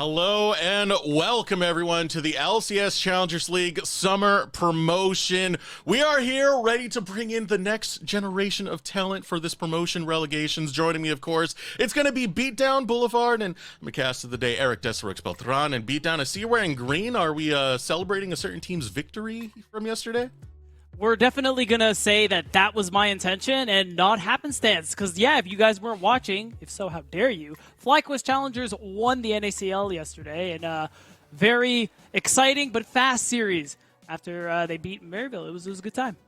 Hello and welcome everyone to the LCS Challengers League Summer Promotion. We are here ready to bring in the next generation of talent for this promotion relegations. Joining me, of course, it's going to be Beatdown Boulevard and my cast of the day, Eric Desirux Beltran. And Beatdown, I see you're wearing green. Are we celebrating a certain team's victory from yesterday? We're definitely going to say that was my intention and not happenstance. Because, yeah, if you guys weren't watching, if so, how dare you, FlyQuest Challengers won the NACL yesterday in a very exciting but fast series after they beat Maryville. It was a good time.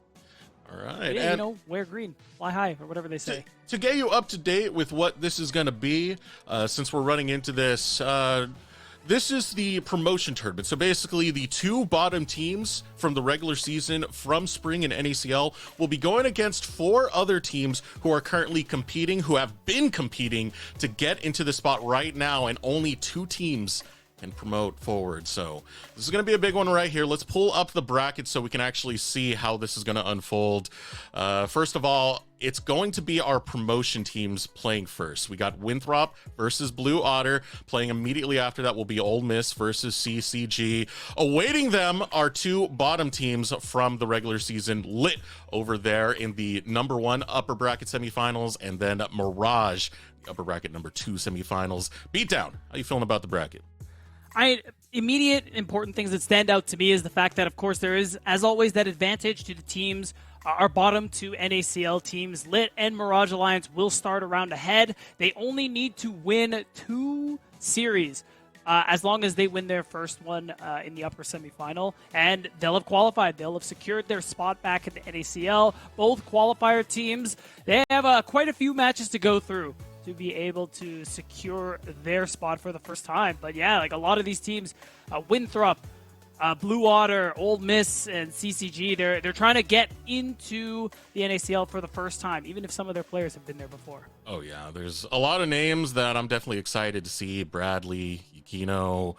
All right. Yeah, wear green, fly high, or whatever they say. To get you up to date with what this is going to be, since we're running into this... This is the promotion tournament. So basically the two bottom teams from the regular season from spring and NACL will be going against four other teams who are currently competing, who have been competing to get into the spot right now, and only two teams can promote forward. So this is going to be a big one right here. Let's pull up the bracket so we can actually see how this is going to unfold. First of all, it's going to be our promotion teams playing first. We got Winthrop versus Blue Otter. Playing immediately after that will be Ole Miss versus CCG. Awaiting them are two bottom teams from the regular season, Lit over there in the number 1 upper bracket semifinals, and then Mirage, upper bracket number 2 semifinals. Beatdown, how you feeling about the bracket? Immediate important things that stand out to me is the fact that, of course, there is, as always, that advantage to the teams. Our bottom two NACL teams, Lit and Mirage Alliance, will start around ahead. They only need to win 2 series as long as they win their first one in the upper semifinal, and they'll have qualified. They'll have secured their spot back in the NACL. Both qualifier teams, they have quite a few matches to go through to be able to secure their spot for the first time. But yeah, like a lot of these teams, Winthrop, Blue Otter, Ole Miss, and CCG, they're trying to get into the NACL for the first time, even if some of their players have been there before. Oh yeah, there's a lot of names that I'm definitely excited to see. Bradley, Yukino,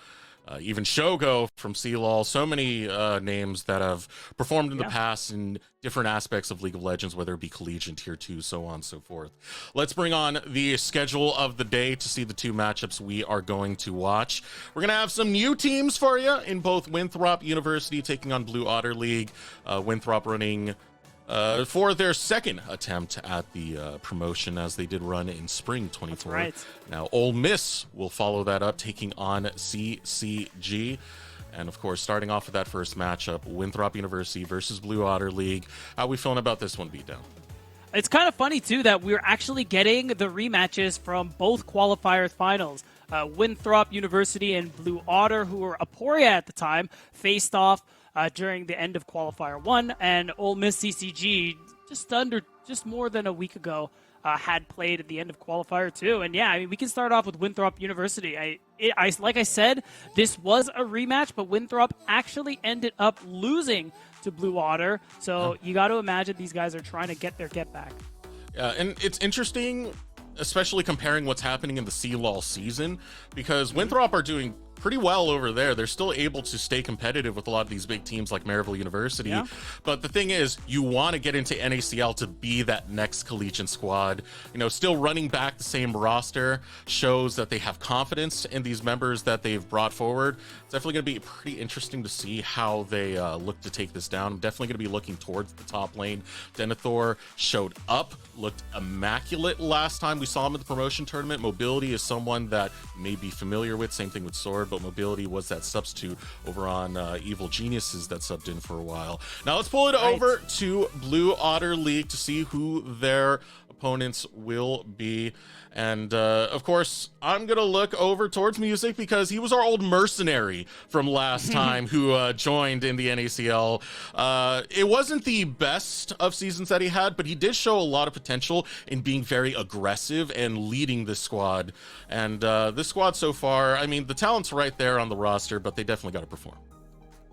even Shogo from CLOL. So many names that have performed in the past in different aspects of League of Legends, whether it be collegiate, tier 2, so on and so forth. Let's bring on the schedule of the day to see the 2 matchups we are going to watch. We're going to have some new teams for you in both Winthrop University taking on Blue Otter League. Winthrop running for their second attempt at the promotion, as they did run in spring 24. Right. Now Ole Miss will follow that up, taking on CCG. And of course, starting off with that first matchup, Winthrop University versus Blue Otter League. How are we feeling about this one, Beatdown? It's kind of funny, too, that we're actually getting the rematches from both qualifiers finals. Winthrop University and Blue Otter, who were Aporia at the time, faced off during the end of Qualifier 1, and Ole Miss CCG, just more than a week ago, had played at the end of Qualifier 2. And yeah, I mean, we can start off with Winthrop University. Like I said, this was a rematch, but Winthrop actually ended up losing to Blue Otter. So you got to imagine these guys are trying to get their get back. Yeah, and it's interesting, especially comparing what's happening in the CLOL season, because Winthrop are doing pretty well over there. They're still able to stay competitive with a lot of these big teams like Maryville University. Yeah. But the thing is, you want to get into NACL to be that next collegiate squad. You know, still running back the same roster shows that they have confidence in these members that they've brought forward. It's definitely going to be pretty interesting to see how they look to take this down. I'm definitely going to be looking towards the top lane. Denethor showed up, looked immaculate last time we saw him at the promotion tournament. Mobility is someone that you may be familiar with. Same thing with Sword, but Mobility was that substitute over on Evil Geniuses that subbed in for a while. Now let's pull it over to Blue Otter League to see who their opponents will be. And of course, I'm gonna look over towards Music because he was our old mercenary from last time who joined in the NACL. It wasn't the best of seasons that he had, but he did show a lot of potential in being very aggressive and leading this squad. And this squad so far, I mean, the talent's right there on the roster, but they definitely got to perform.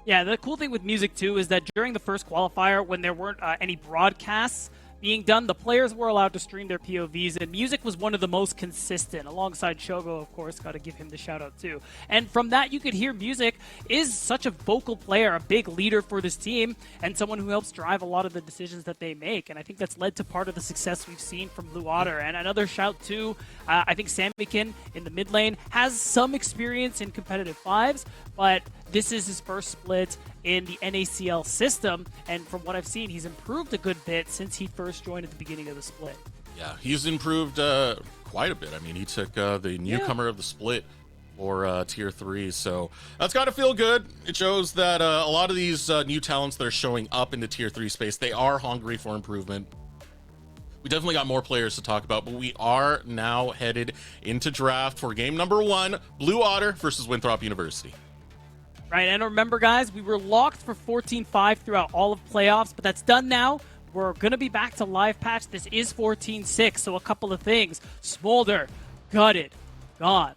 Yeah, the cool thing with Music too is that during the first qualifier, when there weren't any broadcasts, being done. The players were allowed to stream their POVs, and Music was one of the most consistent, alongside Shogo, of course. Got to give him the shout out too. And from that, you could hear Music is such a vocal player, a big leader for this team, and someone who helps drive a lot of the decisions that they make. And I think that's led to part of the success we've seen from Blue Otter. And another shout too, I think Samikin in the mid lane has some experience in competitive fives, but this is his first split in the NACL system, and from what I've seen, he's improved a good bit since he first joined at the beginning of the split. Yeah, he's improved quite a bit. I mean, he took the newcomer of the split for Tier 3, so that's got to feel good. It shows that a lot of these new talents that are showing up in the Tier 3 space, they are hungry for improvement. We definitely got more players to talk about, but we are now headed into draft for game number 1, Blue Otter versus Winthrop University. Right, and remember, guys, we were locked for 14-5 throughout all of playoffs, but that's done now. We're going to be back to live patch. This is 14-6, so a couple of things. Smolder, gutted, gone.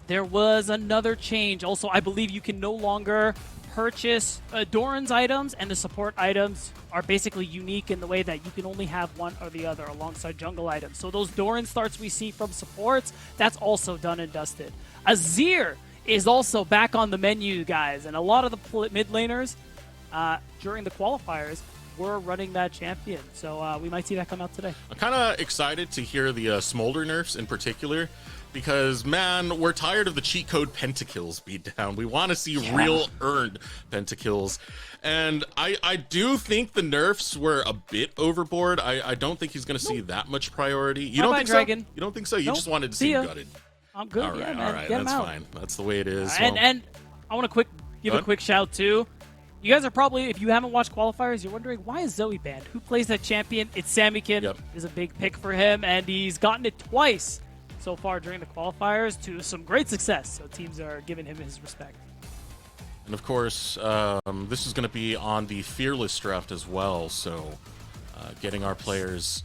There was another change. Also, I believe you can no longer purchase Doran's items, and the support items are basically unique in the way that you can only have one or the other alongside jungle items. So those Doran starts we see from supports, that's also done and dusted. Azir is also back on the menu, guys, and a lot of the mid laners during the qualifiers were running that champion, so we might see that come out today. I'm kind of excited to hear the Smolder nerfs in particular, because, man, we're tired of the cheat code pentakills beat down. We want to see real earned pentakills, and I do think the nerfs were a bit overboard. I don't think he's going to see that much priority. You don't think Dragon. so? You don't think so? You just wanted to see him gutted. I'm good. All right, yeah, man. all right, Get that's him out. fine. That's the way it is. And I want to give a quick shout too. You guys are probably, if you haven't watched qualifiers, you're wondering, why is Zoe banned? Who plays that champion? It's Samikin. Yep. Is a big pick for him, and he's gotten it twice so far during the qualifiers to some great success. So teams are giving him his respect. And of course, this is going to be on the Fearless Draft as well, so getting our players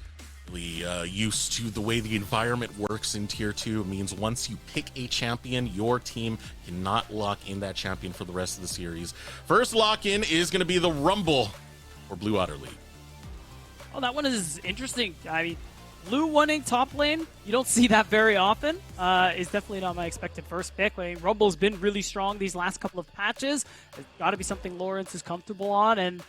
really used to the way the environment works in Tier 2 means once you pick a champion, your team cannot lock in that champion for the rest of the series. First lock-in is going to be the Rumble for Blue Otter League. Oh, that one is interesting. I mean, Blue winning top lane, you don't see that very often. Is definitely not my expected first pick. I mean, Rumble's been really strong these last couple of patches. It's got to be something Lawrence is comfortable on, and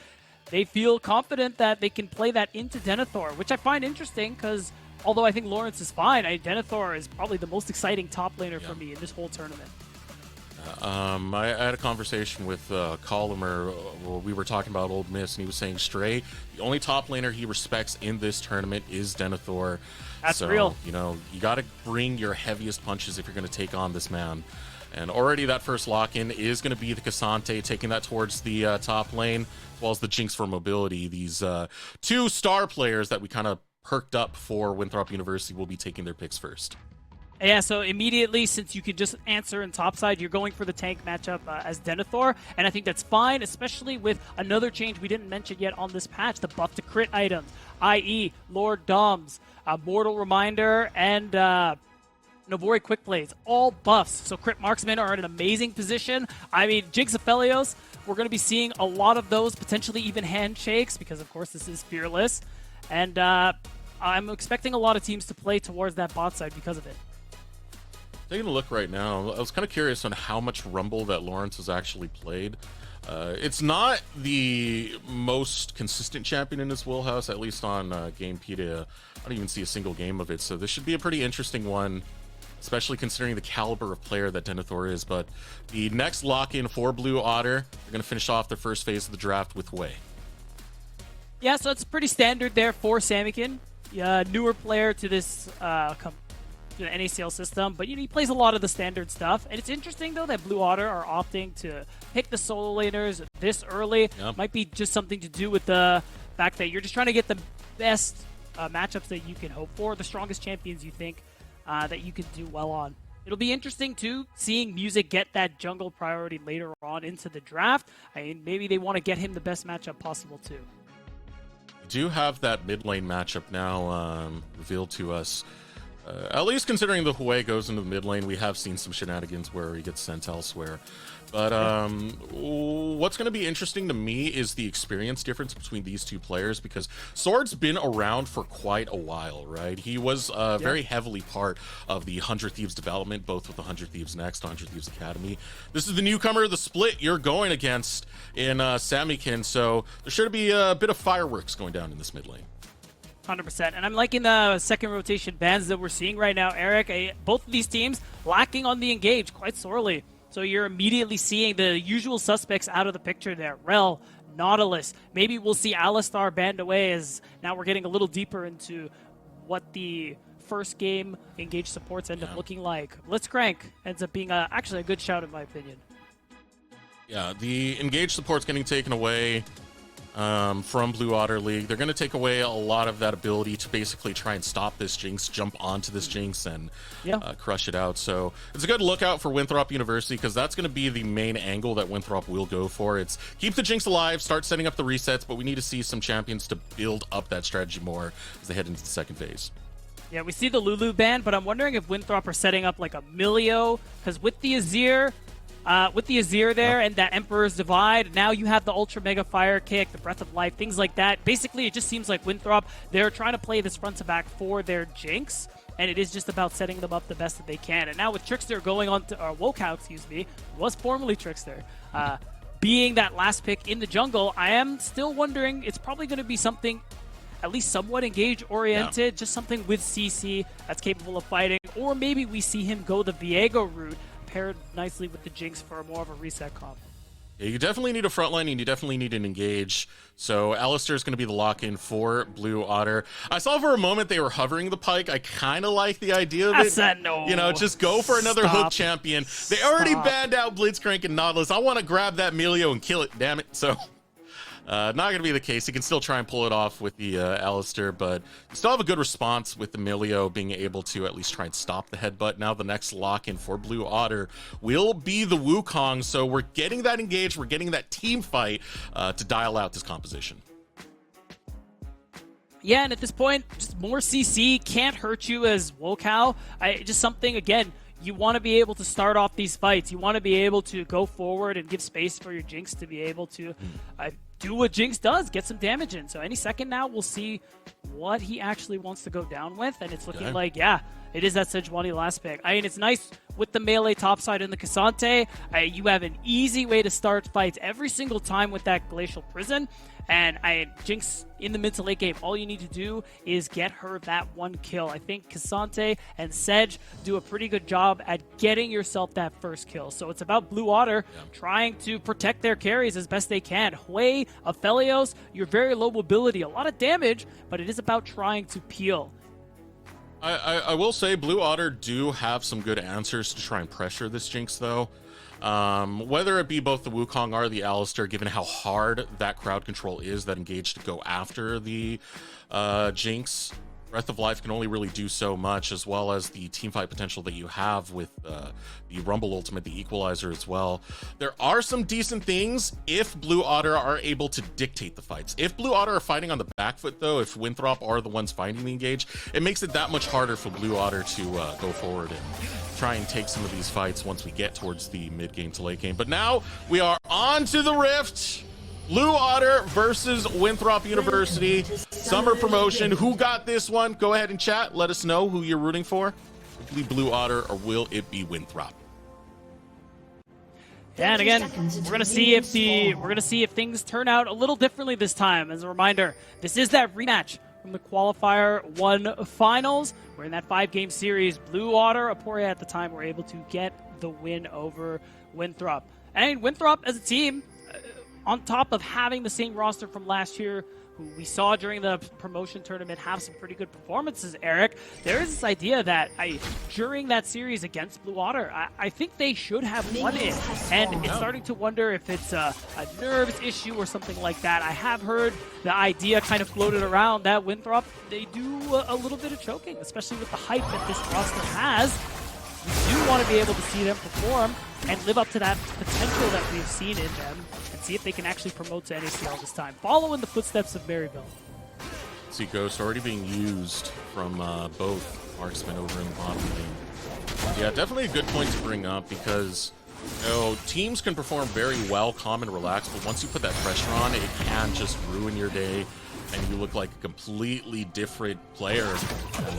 they feel confident that they can play that into Denethor, which I find interesting because although I think Lawrence is fine, Denethor is probably the most exciting top laner for me in this whole tournament. I had a conversation with Colomer. We were talking about Old Miss, and he was saying Stray, the only top laner he respects in this tournament is Denethor. That's so, real. You know, you got to bring your heaviest punches if you're going to take on this man. And already that first lock-in is going to be the Cassante, taking that towards the top lane, as well as the Jinx for mobility. These two star players that we kind of perked up for Winthrop University will be taking their picks first. Yeah, so immediately, since you could just answer in topside, you're going for the tank matchup as Denethor, and I think that's fine, especially with another change we didn't mention yet on this patch, the buff to crit items, i.e. Lord Doms, Mortal Reminder, and Novori Quick Plays, all buffs. So crit marksmen are in an amazing position. I mean, Jinx Aphelios, we're going to be seeing a lot of those, potentially even handshakes, because of course this is Fearless, and I'm expecting a lot of teams to play towards that bot side because of it. Taking a look right now, I was kind of curious on how much Rumble that Lawrence has actually played. It's not the most consistent champion in his wheelhouse, at least on Gamepedia. I don't even see a single game of it, so this should be a pretty interesting one, especially considering the caliber of player that Denethor is. But the next lock-in for Blue Otter, they're going to finish off their first phase of the draft with Wei. Yeah, so it's pretty standard there for Samikin. Newer player to this to the NACL system, but he plays a lot of the standard stuff. And it's interesting, though, that Blue Otter are opting to pick the solo laners this early. Yep. Might be just something to do with the fact that you're just trying to get the best matchups that you can hope for, the strongest champions you think that you can do well on. It'll be interesting, too, seeing Music get that jungle priority later on into the draft. I mean, maybe they want to get him the best matchup possible, too. We do have that mid lane matchup now revealed to us. At least considering the Hue goes into the mid lane, we have seen some shenanigans where he gets sent elsewhere. But what's going to be interesting to me is the experience difference between these two players, because Sword's been around for quite a while, right? He was very heavily part of the 100 Thieves development, both with the 100 Thieves Next, 100 Thieves Academy. This is the newcomer, the split you're going against in Samikin, so there should be a bit of fireworks going down in this mid lane. 100%. And I'm liking the second rotation bans that we're seeing right now, Eric. Both of these teams lacking on the engage quite sorely. So you're immediately seeing the usual suspects out of the picture there. Rel, Nautilus. Maybe we'll see Alistar banned away, as now we're getting a little deeper into what the first game engage supports end up looking like. Blitzcrank ends up being actually a good shout in my opinion. Yeah, the engage support's getting taken away from Blue Otter League. They're going to take away a lot of that ability to basically try and stop this Jinx, jump onto this Jinx, and crush it out. So it's a good lookout for Winthrop University, because that's going to be the main angle that Winthrop will go for. It's keep the Jinx alive, start setting up the resets, but we need to see some champions to build up that strategy more as they head into the second phase. Yeah, we see the Lulu ban, but I'm wondering if Winthrop are setting up like a Milio, because with the Azir there and that Emperor's Divide, now you have the Ultra Mega Fire Kick, the Breath of Life, things like that. Basically, it just seems like Winthrop, they're trying to play this front to back for their Jinx, and it is just about setting them up the best that they can. And now with Trickster going on to, Wokow, was formerly Trickster, being that last pick in the jungle, I am still wondering, it's probably going to be something at least somewhat engage-oriented, just something with CC that's capable of fighting, or maybe we see him go the Viego route, paired nicely with the Jinx for more of a reset comp. Yeah, you definitely need a frontline, and you definitely need an engage. So Alistar is going to be the lock-in for Blue Otter. I saw for a moment they were hovering the pike. I kind of like the idea of it. Said no. You know, just go for another hook champion. They already banned out Blitzcrank and Nautilus. I want to grab that Milio and kill it, damn it. So not going to be the case. He can still try and pull it off with the Alistar, but you still have a good response with the Milio being able to at least try and stop the headbutt. Now the next lock-in for Blue Otter will be the Wukong, so we're getting that engaged, we're getting that team fight to dial out this composition. Yeah, and at this point, just more CC can't hurt you as Wokow. Just something, again, you want to be able to start off these fights. You want to be able to go forward and give space for your Jinx to be able to do what Jinx does, get some damage in. So any second now, we'll see what he actually wants to go down with. And it's looking like, it is that Sejuani last pick. I mean, it's nice with the melee topside in the Cassante. You have an easy way to start fights every single time with that Glacial Prison. And Jinx in the mid to late game, all you need to do is get her that one kill. I think Cassante and Sedge do a pretty good job at getting yourself that first kill. So it's about Blue Otter trying to protect their carries as best they can. Hue, Aphelios, you're very low mobility, a lot of damage, but it is about trying to peel. I will say Blue Otter do have some good answers to try and pressure this Jinx, though. Whether it be both the Wukong or the Alistar, given how hard that crowd control is, that engage to go after the Jinx, Breath of Life can only really do so much, as well as the teamfight potential that you have with the Rumble Ultimate, the Equalizer as well. There are some decent things if Blue Otter are able to dictate the fights. If Blue Otter are fighting on the back foot, though, if Winthrop are the ones fighting the engage, it makes it that much harder for Blue Otter to go forward and try and take some of these fights once we get towards the mid-game to late game. But now we are on to the Rift. Blue Otter versus Winthrop University. Summer promotion. Who got this one? Go ahead and chat. Let us know who you're rooting for. Will it be Blue Otter or will it be Winthrop? Yeah, and again, we're gonna see if things turn out a little differently this time. As a reminder, this is that rematch from the Qualifier 1 finals. We're in that 5-game series. Blue Otter, Aporia at the time, were able to get the win over Winthrop. And Winthrop as a team, on top of having the same roster from last year, who we saw during the promotion tournament have some pretty good performances, Eric, there is this idea that during that series against Blue Otter, I think they should have won it. And it's starting to wonder if it's a nerves issue or something like that. I have heard the idea kind of floated around that Winthrop, they do a little bit of choking, especially with the hype that this roster has. We do want to be able to see them perform and live up to that potential that we've seen in them, and see if they can actually promote to NACL this time. Follow in the footsteps of Maryville. See Ghost already being used from both marksmen over in the bottom lane. Yeah, definitely a good point to bring up because, you know, teams can perform very well, calm and relaxed, but once you put that pressure on, it can just ruin your day, and you look like a completely different player. And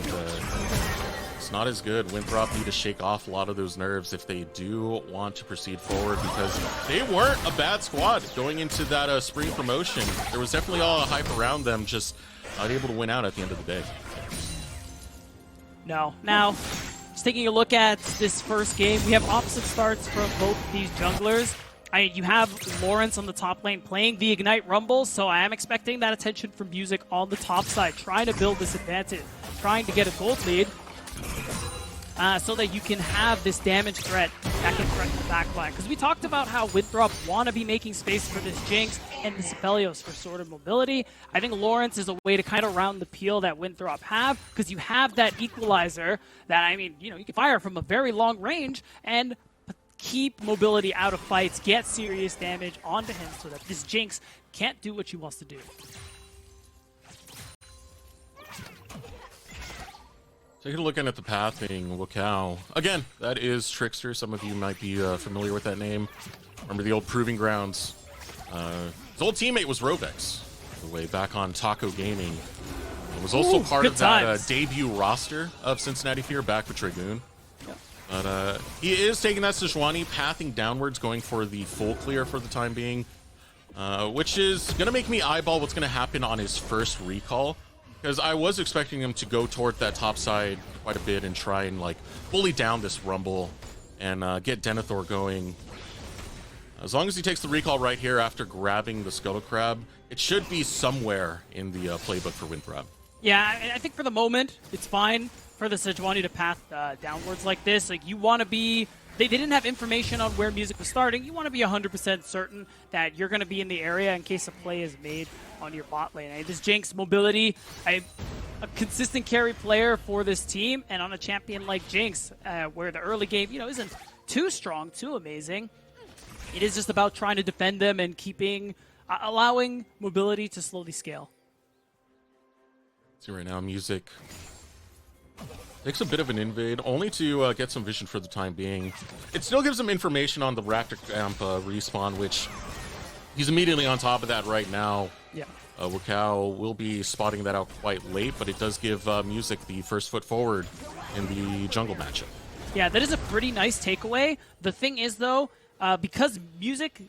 it's not as good. Winthrop need to shake off a lot of those nerves if they do want to proceed forward, because they weren't a bad squad going into that spring promotion. There was definitely all the hype around them, just not able to win out at the end of the day. No. Now, just taking a look at this first game, we have opposite starts from both of these junglers. You have Lawrence on the top lane playing the Ignite Rumble, so I am expecting that attention from Music on the top side, trying to build this advantage, trying to get a gold lead, so that you can have this damage threat that can threaten the backline. Because we talked about how Winthrop want to be making space for this Jinx and this Aphelios for sort of mobility. I think Lawrence is a way to kind of round the peel that Winthrop have, because you have that equalizer that, I mean, you know, you can fire from a very long range and keep mobility out of fights, get serious damage onto him so that this Jinx can't do what she wants to do. Taking a look at the pathing, Wakao. Again, that is Trickster. Some of you might be familiar with that name. Remember the old Proving Grounds. His old teammate was Rovex, the way back on Taco Gaming. It was also part of that debut roster of Cincinnati Fear back with Dragoon. But he is taking that Sejuani, pathing downwards, going for the full clear for the time being, which is going to make me eyeball what's going to happen on his first recall, because I was expecting him to go toward that top side quite a bit and try and like bully down this Rumble and get Denethor going. As long as he takes the recall right here after grabbing the Scuttle Crab, it should be somewhere in the playbook for Winthrop. Yeah, I think for the moment, it's fine for the Sejuani to path downwards like this. Like, you want to be... They didn't have information on where Music was starting. You want to be 100% certain that you're going to be in the area in case a play is made on your bot lane. This Jinx mobility, a consistent carry player for this team, and on a champion like Jinx, where the early game, you know, isn't too strong, too amazing. It is just about trying to defend them and keeping, allowing mobility to slowly scale. See right now, Music takes a bit of an invade, only to get some vision for the time being. It still gives him information on the Raptor Camp respawn, which he's immediately on top of that right now. Yeah. Wakao will be spotting that out quite late, but it does give Music the first foot forward in the jungle matchup. Yeah, that is a pretty nice takeaway. The thing is, though, because Music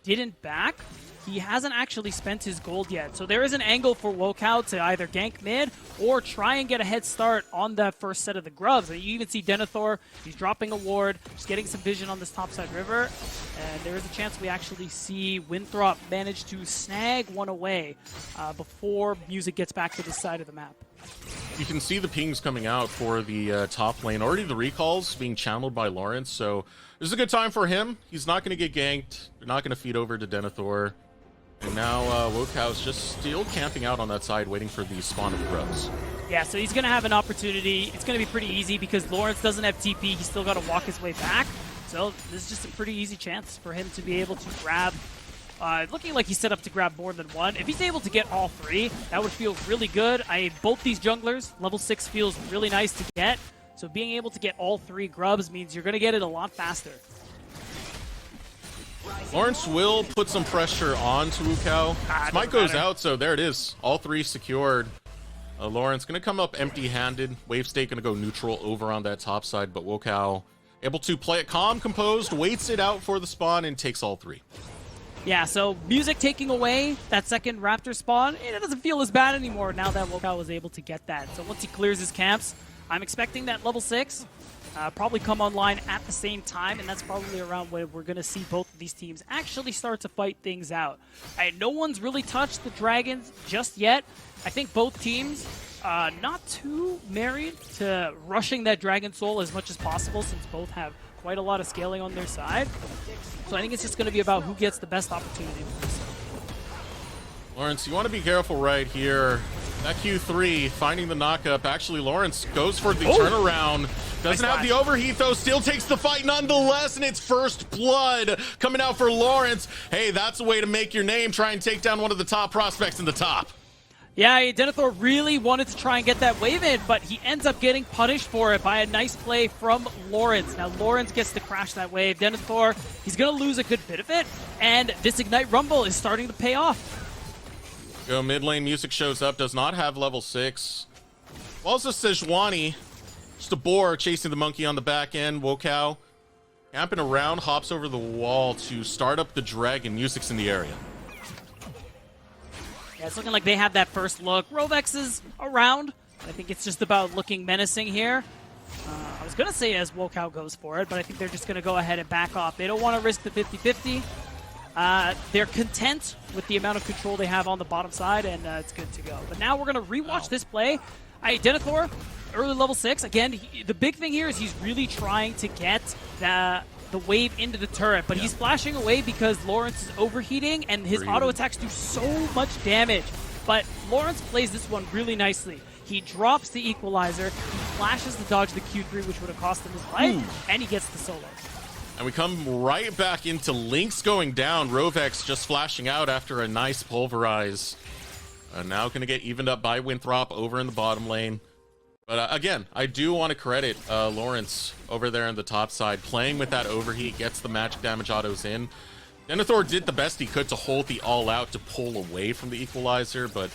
didn't back, he hasn't actually spent his gold yet. So there is an angle for Wakao to either gank mid or try and get a head start on that first set of the grubs. And you even see Denethor, he's dropping a ward, just getting some vision on this topside river. And there is a chance we actually see Winthrop manage to snag one away before Music gets back to this side of the map. You can see the pings coming out for the top lane. Already the recalls being channeled by Lawrence, so this is a good time for him. He's not going to get ganked. They're not going to feed over to Denethor. And now Wokao's just still camping out on that side, waiting for the spawn of grubs. Yeah, so he's going to have an opportunity. It's going to be pretty easy because Lawrence doesn't have TP. He's still got to walk his way back. So this is just a pretty easy chance for him to be able to grab. Looking like he's set up to grab more than one. If he's able to get all three, that would feel really good. Both these junglers, level 6 feels really nice to get. So being able to get all three grubs means you're going to get it a lot faster. Lawrence will put some pressure on to Wakao. Smite goes out, so there it is. All three secured. Lawrence going to come up empty-handed. Wave State going to go neutral over on that top side, but Wakao able to play it calm, composed, waits it out for the spawn, and takes all three. Yeah, so Music taking away that second Raptor spawn, it doesn't feel as bad anymore now that Wakao was able to get that. So once he clears his camps, I'm expecting that level 6 probably come online at the same time, and that's probably around when we're going to see both of these teams actually start to fight things out. No one's really touched the Dragons just yet. I think both teams not too married to rushing that Dragon Soul as much as possible, since both have quite a lot of scaling on their side. So I think it's just going to be about who gets the best opportunity. Lawrence, you want to be careful right here. That Q3, finding the knockup. Actually, Lawrence goes for the turnaround. Doesn't have the overheat, though. Still takes the fight nonetheless, and it's first blood coming out for Lawrence. Hey, that's a way to make your name. Try and take down one of the top prospects in the top. Yeah, Denethor really wanted to try and get that wave in, but he ends up getting punished for it by a nice play from Lawrence. Now, Lawrence gets to crash that wave. Denethor, he's going to lose a good bit of it, and this Ignite Rumble is starting to pay off. Go mid lane, Music shows up, does not have level 6. Also, Sejuani, just a boar chasing the monkey on the back end. Wokow camping around, hops over the wall to start up the dragon. Music's in the area. Yeah, it's looking like they have that first look. Rovex is around. I think it's just about looking menacing here. I was going to say as Wokow goes for it, but I think they're just going to go ahead and back off. They don't want to risk the 50-50. They're content with the amount of control they have on the bottom side, and it's good to go. But now we're going to rewatch this play. Denethor, early level 6. Again, the big thing here is he's really trying to get the wave into the turret, but he's flashing away because Lawrence is overheating and his auto attacks do so much damage. But Lawrence plays this one really nicely. He drops the equalizer, he flashes to dodge the Q3, which would have cost him his life, and he gets the solo. And we come right back into Lynx going down. Rovex just flashing out after a nice pulverize. Now going to get evened up by Winthrop over in the bottom lane. But again, I do want to credit Lawrence over there on the top side. Playing with that overheat, gets the magic damage autos in. Denethor did the best he could to hold the all out to pull away from the equalizer, but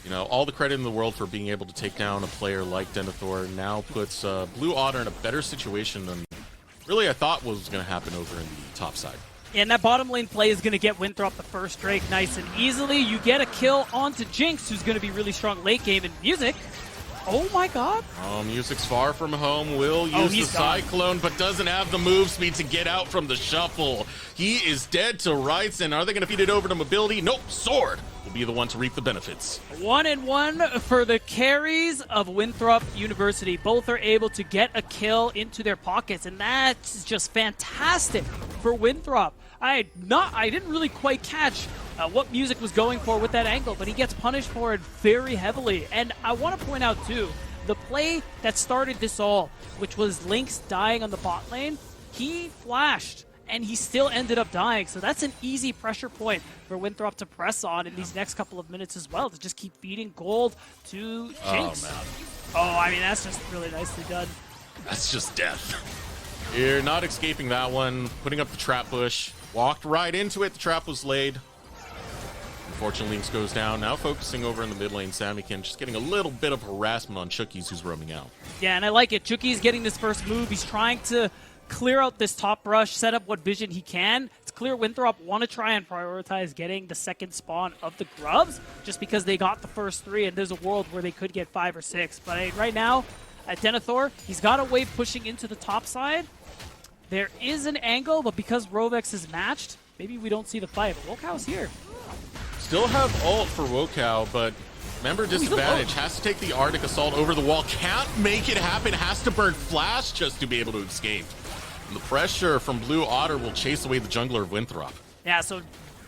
you know, all the credit in the world for being able to take down a player like Denethor now puts Blue Otter in a better situation than really I thought was going to happen over in the top side. And that bottom lane play is going to get Winthrop the first Drake nice and easily. You get a kill onto Jinx, who's going to be really strong late game in Music. Oh my god. Oh, Music's far from home. Will use the Cyclone, but doesn't have the move speed to get out from the shuffle. He is dead to rights, and are they going to feed it over to mobility? Nope, Sword will be the one to reap the benefits. 1-1 for the carries of Winthrop University. Both are able to get a kill into their pockets, and that's just fantastic for Winthrop. I didn't really quite catch what Music was going for with that angle, but he gets punished for it very heavily. And I want to point out, too, the play that started this all, which was Lynx dying on the bot lane, he flashed, and he still ended up dying. So that's an easy pressure point for Winthrop to press on in these next couple of minutes as well, to just keep feeding gold to Jinx. I mean, that's just really nicely done. That's just death. You're not escaping that one. Putting up the trap bush. Walked right into it. The trap was laid. Unfortunately, Lynx goes down. Now focusing over in the mid lane, Samikin just getting a little bit of harassment on Chookies, who's roaming out. Yeah, and I like it. Chookies getting this first move. He's trying to clear out this top brush, set up what vision he can. It's clear Winthrop want to try and prioritize getting the second spawn of the Grubs, just because they got the first 3, and there's a world where they could get 5 or 6. But right now, at Denethor, he's got a wave pushing into the top side. There is an angle, but because Rovex is matched, maybe we don't see the fight. But Wokow's here. Still have ult for Wokow, but member disadvantage. Has to take the Arctic Assault over the wall. Can't make it happen. Has to burn Flash just to be able to escape. And the pressure from Blue Otter will chase away the jungler of Winthrop. Yeah, so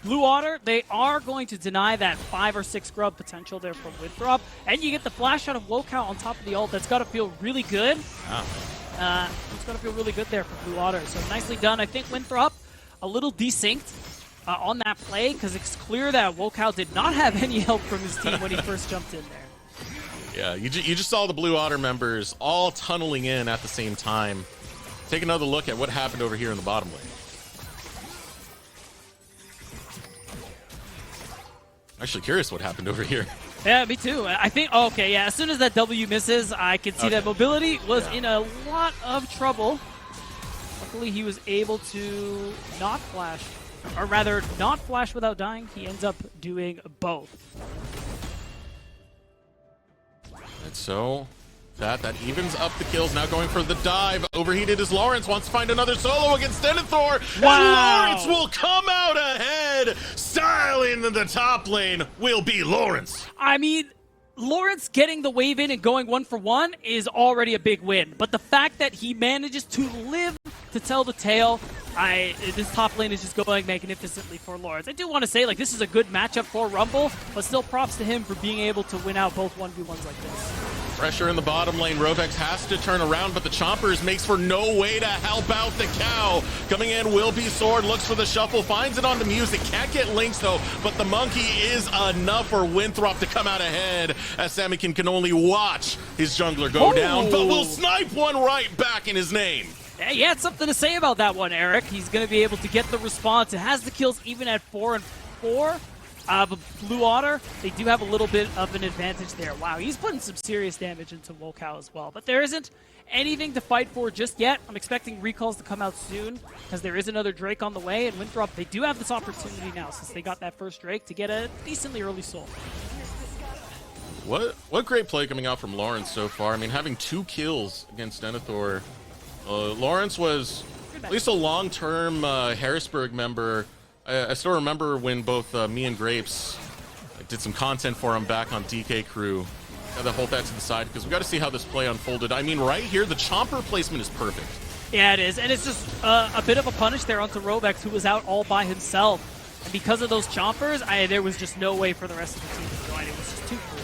Blue Otter, they are going to deny that 5 or 6 grub potential there from Winthrop. And you get the flash out of Wokow on top of the ult. That's got to feel really good. It's going to feel really good there for Blue Otter. So nicely done. I think Winthrop a little desynced on that play, because it's clear that Wokow did not have any help from his team when he first jumped in there. Yeah, you just saw the Blue Otter members all tunneling in at the same time. Take another look at what happened over here in the bottom lane. Actually curious what happened over here. Yeah, me too. I think, okay, yeah, as soon as that W misses, I can see that mobility was in a lot of trouble. Luckily, he was able to not flash, or rather, not flash without dying. He ends up doing both. And so, that evens up the kills. Now going for the dive. Overheated as Lawrence wants to find another solo against Denethor. Wow. And Lawrence will come out ahead. Styling in the top lane will be Lawrence. I mean, Lawrence getting the wave in and going 1-for-1 is already a big win. But the fact that he manages to live to tell the tale, this top lane is just going magnificently for Lawrence. I do want to say, like, this is a good matchup for Rumble, but still props to him for being able to win out both 1v1s like this. Pressure in the bottom lane. Rovex has to turn around, but the Chompers makes for no way to help out the cow. Coming in, will be Sword, looks for the shuffle, finds it on the music. Can't get links though, but the monkey is enough for Winthrop to come out ahead, as Samikin can only watch his jungler go down, but will snipe one right back in his name. Yeah, he had something to say about that one, Eric. He's going to be able to get the response. It has the kills even at 4 and 4. But Blue Otter, they do have a little bit of an advantage there. Wow, he's putting some serious damage into Wokow as well. But there isn't anything to fight for just yet. I'm expecting recalls to come out soon because there is another Drake on the way. And Winthrop, they do have this opportunity now since they got that first Drake to get a decently early soul. What great play coming out from Lawrence so far. I mean, having 2 kills against Denethor. Lawrence was at least a long-term Harrisburg member. I still remember when both me and Grapes did some content for him back on DK Crew. Got to hold that to the side because we got to see how this play unfolded. I mean, right here, the Chomper placement is perfect. Yeah, it is. And it's just a bit of a punish there onto Rovex, who was out all by himself. And because of those Chompers, there was just no way for the rest of the team to join. It was just too cool.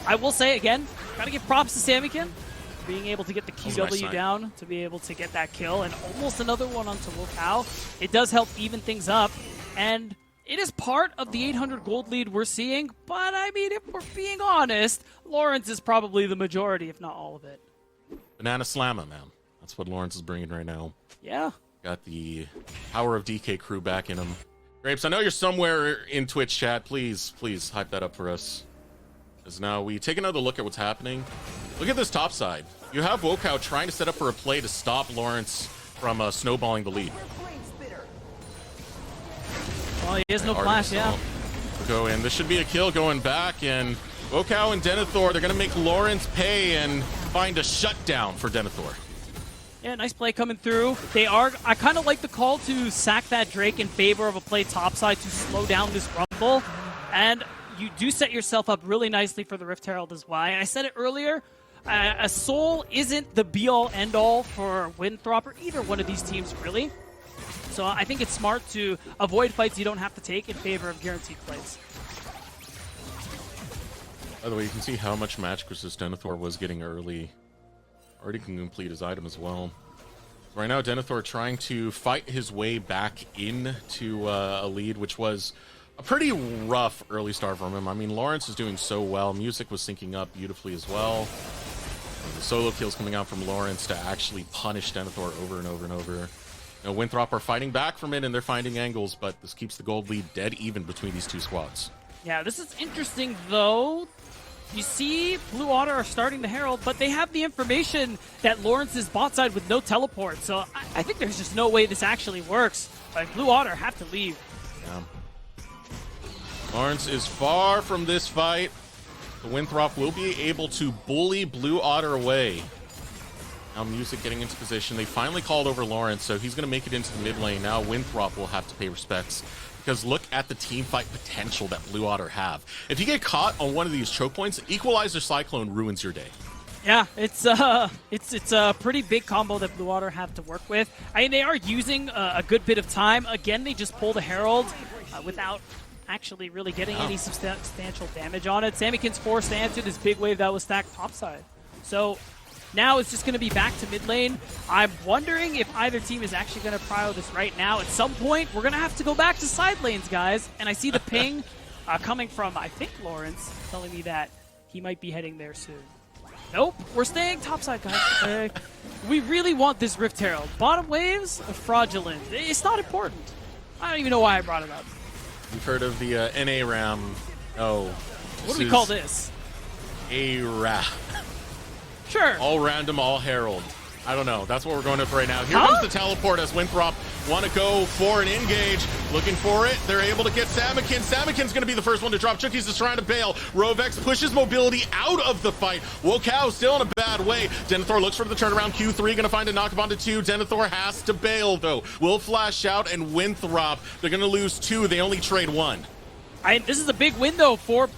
I will say, again, got to give props to Samikin. Being able to get the QW down to be able to get that kill. And almost another one onto Wokow. It does help even things up. And it is part of the 800 gold lead we're seeing, but I mean, if we're being honest, Lawrence is probably the majority, if not all of it. Banana Slamma, man. That's what Lawrence is bringing right now. Yeah. Got the power of DK Crew back in him. Grapes, I know you're somewhere in Twitch chat. Please hype that up for us. As now we take another look at what's happening. Look at this top side. You have Wokow trying to set up for a play to stop Lawrence from snowballing the lead. Well, he has no flash, yeah. Go in. This should be a kill going back, and Wokow and Denethor, they're going to make Lawrence pay and find a shutdown for Denethor. Yeah, nice play coming through. I kind of like the call to sack that Drake in favor of a play topside to slow down this rumble. And you do set yourself up really nicely for the Rift Herald as well. I said it earlier, a soul isn't the be-all, end-all for Winthrop or either one of these teams, really. So I think it's smart to avoid fights you don't have to take in favor of guaranteed plays. By the way, you can see how much magic resist Denethor was getting early. Already can complete his item as well. Right now, Denethor trying to fight his way back into a lead, which was a pretty rough early start from him. I mean, Lawrence is doing so well. Music was syncing up beautifully as well. The solo kills coming out from Lawrence to actually punish Denethor over and over and over. You know, Winthrop are fighting back from it, and they're finding angles, but this keeps the gold lead dead even between these two squads. Yeah, this is interesting, though. You see Blue Otter are starting the Herald, but they have the information that Lawrence is bot side with no teleport, so I think there's just no way this actually works. Like, Blue Otter have to leave. Yeah. Lawrence is far from this fight. The Winthrop will be able to bully Blue Otter away. Now Music getting into position. They finally called over Lawrence, so he's going to make it into the mid lane. Now Winthrop will have to pay respects, because look at the team fight potential that Blue Otter have. If you get caught on one of these choke points, Equalizer Cyclone ruins your day. Yeah, it's a pretty big combo that Blue Otter have to work with. I mean, they are using a good bit of time. Again, they just pull the Herald without actually really getting any substantial damage on it. Samikin's forced to answer this big wave that was stacked topside. So now it's just going to be back to mid lane. I'm wondering if either team is actually going to prio this right now. At some point, we're going to have to go back to side lanes, guys. And I see the ping coming from, I think, Lawrence, telling me that he might be heading there soon. Nope, we're staying topside, guys. We really want this Rift Herald. Bottom waves are fraudulent. It's not important. I don't even know why I brought it up. You've heard of the NARAM. Oh. What do we call this? ARA. Sure. All random, all herald. I don't know. That's what we're going with right now. Here comes the teleport as Winthrop want to go for an engage. Looking for it. They're able to get Samikin. Samikin's going to be the first one to drop. Chookies is trying to bail. Rovex pushes mobility out of the fight. Wokow still in a bad way. Denethor looks for the turnaround. Q3 going to find a knock onto 2. Denethor has to bail, though. Will flash out, and Winthrop, they're going to lose 2. They only trade 1. This is a big window for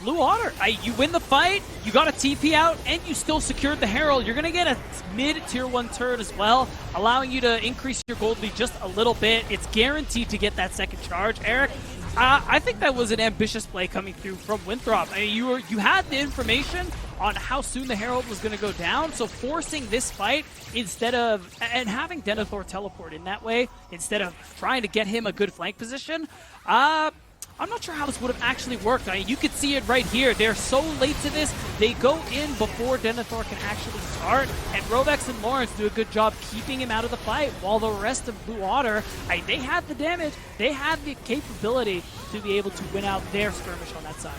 Blue Otter. You win the fight, you got a TP out, and you still secured the Herald. You're going to get a mid-tier 1 turn as well, allowing you to increase your gold lead just a little bit. It's guaranteed to get that second charge. Eric, I think that was an ambitious play coming through from Winthrop. I mean, you had the information on how soon the Herald was going to go down, so forcing this fight instead of, and having Denethor teleport in that way, instead of trying to get him a good flank position, I'm not sure how this would have actually worked. I mean, you could see it right here. They're so late to this. They go in before Denethor can actually start, and Rovex and Lawrence do a good job keeping him out of the fight, while the rest of Blue Otter, they had the damage, they had the capability to be able to win out their skirmish on that side.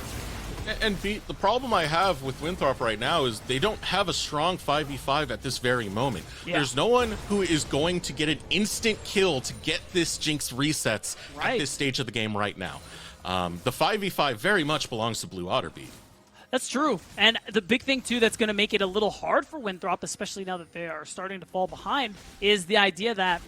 And the problem I have with Winthrop right now is they don't have a strong 5v5 at this very moment. Yeah. There's no one who is going to get an instant kill to get this Jinx resets at this stage of the game right now. The 5v5 very much belongs to Blue Otter B. That's true. And the big thing, too, that's going to make it a little hard for Winthrop, especially now that they are starting to fall behind, is the idea that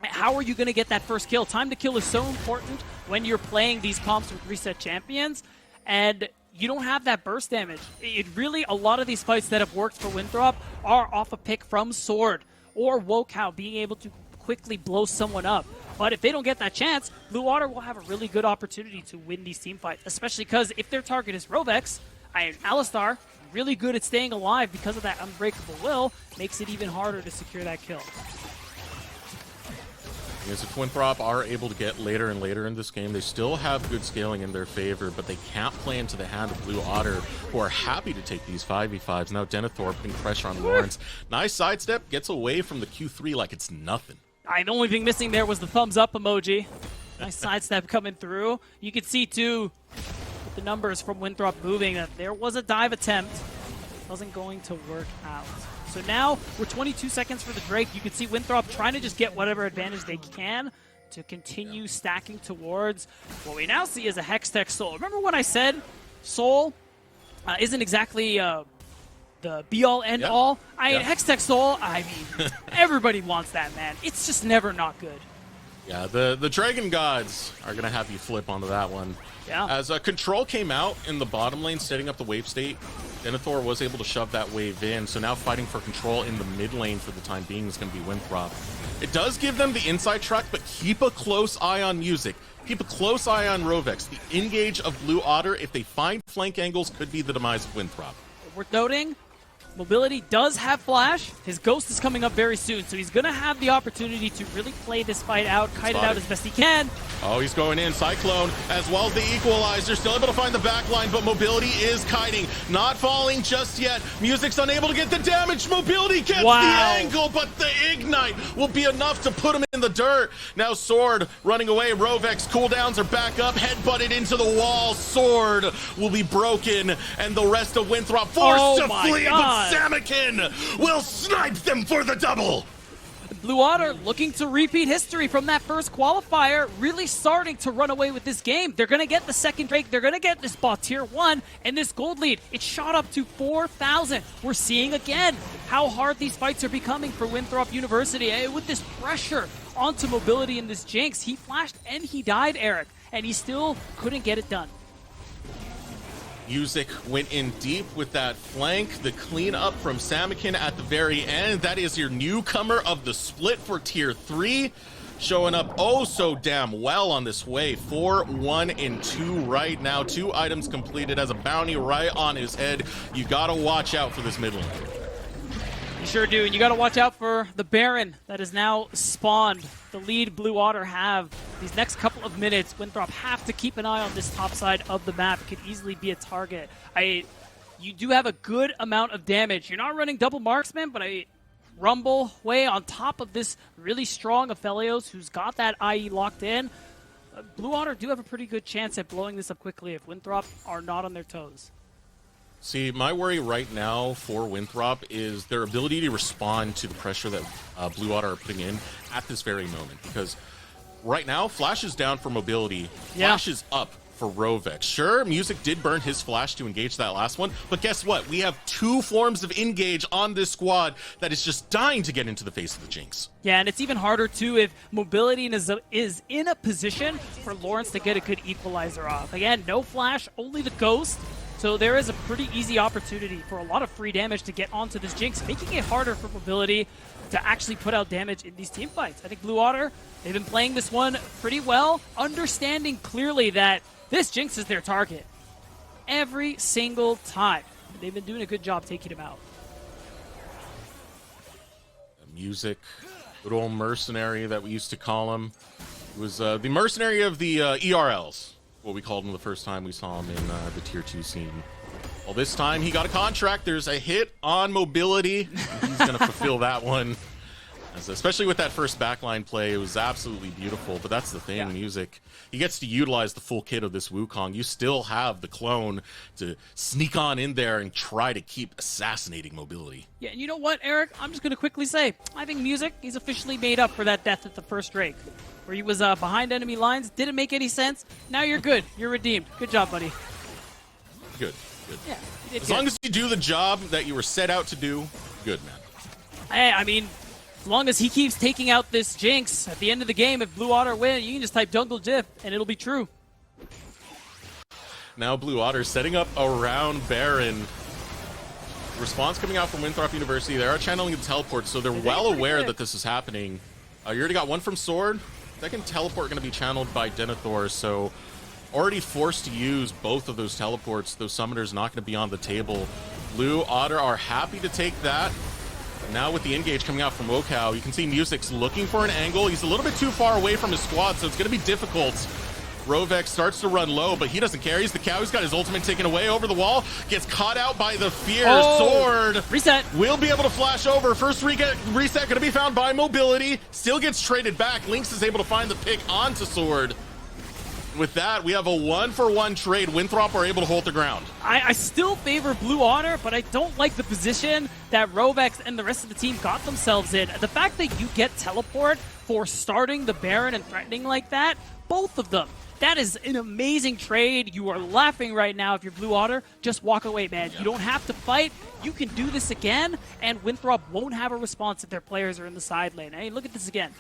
how are you going to get that first kill? Time to kill is so important when you're playing these comps with reset champions, and you don't have that burst damage. It really, a lot of these fights that have worked for Winthrop are off a pick from Sword or Wokow being able to quickly blow someone up. But if they don't get that chance, Blue Otter will have a really good opportunity to win these team fights, especially because if their target is Rovex, Alistar, really good at staying alive because of that unbreakable will, makes it even harder to secure that kill. Because if Winthrop are able to get later and later in this game, they still have good scaling in their favor, but they can't play into the hand of Blue Otter, who are happy to take these 5v5s. Now Denethor putting pressure on Lawrence. Nice sidestep, gets away from the Q3 like it's nothing. The only thing missing there was the thumbs up emoji. Nice sidestep coming through. You can see, too, with the numbers from Winthrop moving, that there was a dive attempt. Wasn't going to work out. So now, we're 22 seconds for the Drake. You can see Winthrop trying to just get whatever advantage they can to continue stacking towards what we now see as a Hextech Soul. Remember when I said Soul isn't exactly the be-all, end-all? Hextech Soul, I mean, everybody wants that, man. It's just never not good. Yeah, the Dragon Gods are going to have you flip onto that one. Yeah. As Control came out in the bottom lane, setting up the wave state, Denethor was able to shove that wave in, so now fighting for Control in the mid lane for the time being is going to be Winthrop. It does give them the inside track, but keep a close eye on Music. Keep a close eye on Rovex. The engage of Blue Otter, if they find flank angles, could be the demise of Winthrop. Worth noting, Mobility does have Flash. His Ghost is coming up very soon, so he's going to have the opportunity to really play this fight out, kite it out as best he can. Oh, he's going in. Cyclone, as well as the Equalizer. Still able to find the back line, but Mobility is kiting. Not falling just yet. Music's unable to get the damage. Mobility gets the angle, but the Ignite will be enough to put him in the dirt. Now Sword running away. Rovex cooldowns are back up. Head-butted into the wall. Sword will be broken, and the rest of Winthrop forced to flee, but Samakin will snipe them for the double. Blue Otter looking to repeat history from that first qualifier, really starting to run away with this game. They're going to get the second Drake. They're going to get this bot tier 1 and this gold lead. It shot up to 4,000. We're seeing again how hard these fights are becoming for Winthrop University. With this pressure onto Mobility in this Jinx, he flashed and he died, Eric, and he still couldn't get it done. Music went in deep with that flank, the cleanup from Samakin at the very end. That is your newcomer of the split for tier 3, showing up oh so damn well on this way. 4, 1, and 2 right now. 2 items completed as a bounty right on his head. You gotta watch out for this mid lane. You sure do, and you gotta watch out for the Baron that is now spawned. The lead Blue Otter have these next couple of minutes. Winthrop have to keep an eye on this top side of the map. It could easily be a target. You do have a good amount of damage. You're not running double marksman, but Rumble way on top of this really strong Aphelios who's got that IE locked in. Blue Otter do have a pretty good chance at blowing this up quickly if Winthrop are not on their toes. See, my worry right now for Winthrop is their ability to respond to the pressure that Blue Otter are putting in at this very moment. Because right now, Flash is down for Mobility. Flash is up for Rovex. Sure, Music did burn his Flash to engage that last one, but guess what? We have 2 forms of engage on this squad that is just dying to get into the face of the Jinx. Yeah, and it's even harder, too, if Mobility is in a position for Lawrence to get a good equalizer off. Again, no Flash, only the Ghost. So there is a pretty easy opportunity for a lot of free damage to get onto this Jinx, making it harder for Mobility to actually put out damage in these team fights. I think Blue Otter, they've been playing this one pretty well, understanding clearly that this Jinx is their target every single time. They've been doing a good job taking him out. Music, good old mercenary that we used to call him. He was the mercenary of the ERLs, what we called him the first time we saw him in the Tier 2 scene. Well, this time he got a contract. There's a hit on Mobility. He's going to fulfill that one. Especially with that first backline play, it was absolutely beautiful. But that's the thing, Music. He gets to utilize the full kit of this Wukong. You still have the clone to sneak on in there and try to keep assassinating Mobility. Yeah, and you know what, Eric? I'm just going to quickly say, I think Music, he's officially made up for that death at the first Drake, where he was behind enemy lines, didn't make any sense. Now you're good. You're redeemed. Good job, buddy. Good, good. Yeah, you did as good. long as you do the job that you were set out to do, good, man. Hey, I mean, as long as he keeps taking out this Jinx, at the end of the game, if Blue Otter win, you can just type Jungle Diff, and it'll be true. Now Blue Otter setting up around Baron. Response coming out from Winthrop University. They are channeling the teleport, so they're well aware that this is happening. You already got one from Sword. Second teleport going to be channeled by Denethor, so already forced to use both of those teleports. Those summoners not going to be on the table. Blue Otter are happy to take that. Now with the engage coming out from Wokow, you can see Music's looking for an angle. He's a little bit too far away from his squad, so it's going to be difficult. Rovex starts to run low, but he doesn't care. He's the cow. He's got his ultimate taken away over the wall. Gets caught out by the Fear. Sword. Reset. Will be able to flash over. First reset going to be found by Mobility. Still gets traded back. Lynx is able to find the pick onto Sword. With that, we have a 1-for-1 trade. Winthrop are able to hold the ground. I still favor Blue Otter, but I don't like the position that Rovex and the rest of the team got themselves in. The fact that you get teleport for starting the Baron and threatening like that, both of them, that is an amazing trade. You are laughing right now if you're Blue Otter. Just walk away, man. You don't have to fight. You can do this again, and Winthrop won't have a response if their players are in the side lane. Hey, look at this again.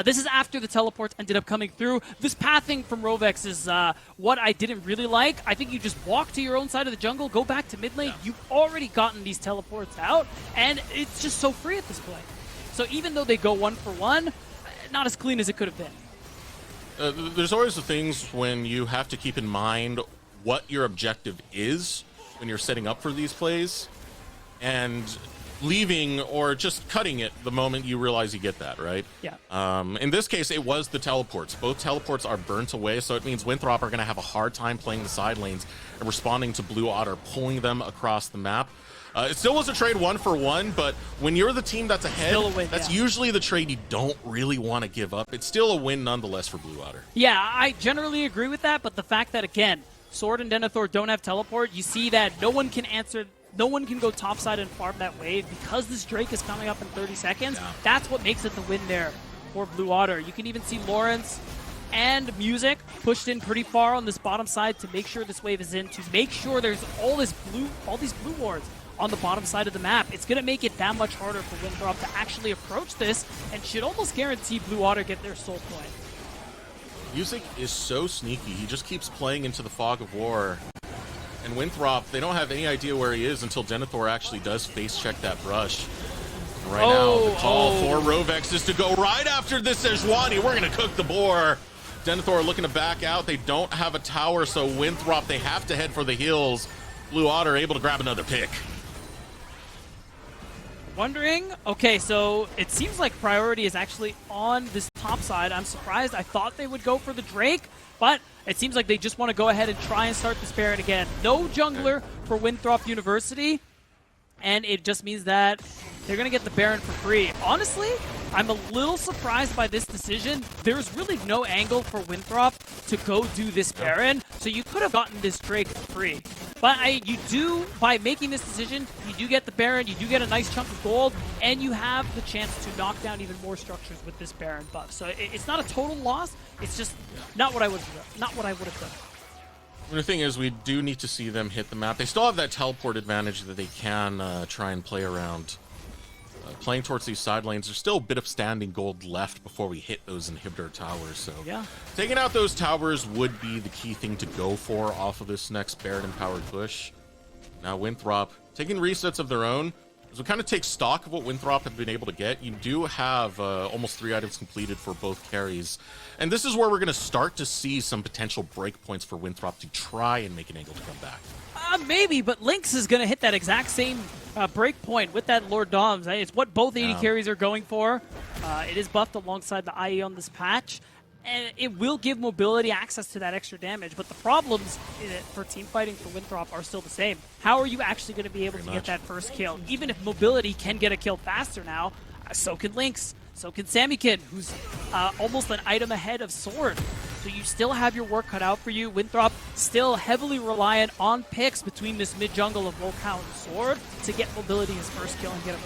This is after the teleports ended up coming through. This pathing from Rovex is what I didn't really like. I think you just walk to your own side of the jungle, go back to mid lane. You've already gotten these teleports out, and it's just so free at this point. So even though they go 1-for-1, not as clean as it could have been. There's always the things when you have to keep in mind what your objective is when you're setting up for these plays, and leaving or just cutting it the moment you realize you get that, right? Yeah. In this case, it was the teleports. Both teleports are burnt away, so it means Winthrop are going to have a hard time playing the side lanes and responding to Blue Otter, pulling them across the map. It still was a trade 1-for-1, but when you're the team that's ahead, that's usually the trade you don't really want to give up. It's still a win nonetheless for Blue Otter. Yeah, I generally agree with that, but the fact that, again, Sword and Denethor don't have teleport, you see that no one can answer. No one can go topside and farm that wave because this Drake is coming up in 30 seconds. Yeah. That's what makes it the win there for Blue Otter. You can even see Lawrence and Music pushed in pretty far on this bottom side to make sure this wave is in, to make sure there's all these blue wards on the bottom side of the map. It's going to make it that much harder for Winthrop to actually approach this, and should almost guarantee Blue Otter get their soul point. Music is so sneaky. He just keeps playing into the fog of war. And Winthrop, they don't have any idea where he is until Denethor actually does face check that brush. And right now, the call for Rovex is to go right after this Sejuani. We're going to cook the boar. Denethor looking to back out. They don't have a tower, so Winthrop, they have to head for the hills. Blue Otter able to grab another pick. Wondering, okay, so it seems like priority is actually on this top side. I'm surprised. I thought they would go for the Drake, but it seems like they just want to go ahead and try and start this Baron again. No jungler for Winthrop University, and it just means that they're going to get the Baron for free. Honestly, I'm a little surprised by this decision. There's really no angle for Winthrop to go do this Baron, so you could have gotten this Drake for free. But you do, by making this decision, you do get the Baron, you do get a nice chunk of gold, and you have the chance to knock down even more structures with this Baron buff. So it's not a total loss, it's just not what I would have done. The thing is, we do need to see them hit the map. They still have that teleport advantage that they can try and play around. playing towards these side lanes. There's still a bit of standing gold left before we hit those inhibitor towers. So yeah, taking out those towers would be the key thing to go for off of this next Baron-empowered push. Now Winthrop taking resets of their own. As we kind of take stock of what Winthrop have been able to get, you do have almost 3 items completed for both carries. And this is where we're going to start to see some potential breakpoints for Winthrop to try and make an angle to come back. Maybe, but Lynx is going to hit that exact same break point with that Lord Doms. It's what both AD carries are going for. It is buffed alongside the IE on this patch, and it will give mobility access to that extra damage. But the problems for team fighting for Winthrop are still the same. How are you actually going to be able to get that first kill? Even if mobility can get a kill faster now, so can Lynx, so can Samykin, who's almost an item ahead of Sword. So you still have your work cut out for you. Winthrop still heavily reliant on picks between this mid-jungle of Wokao and Sword to get mobility his first kill and get him.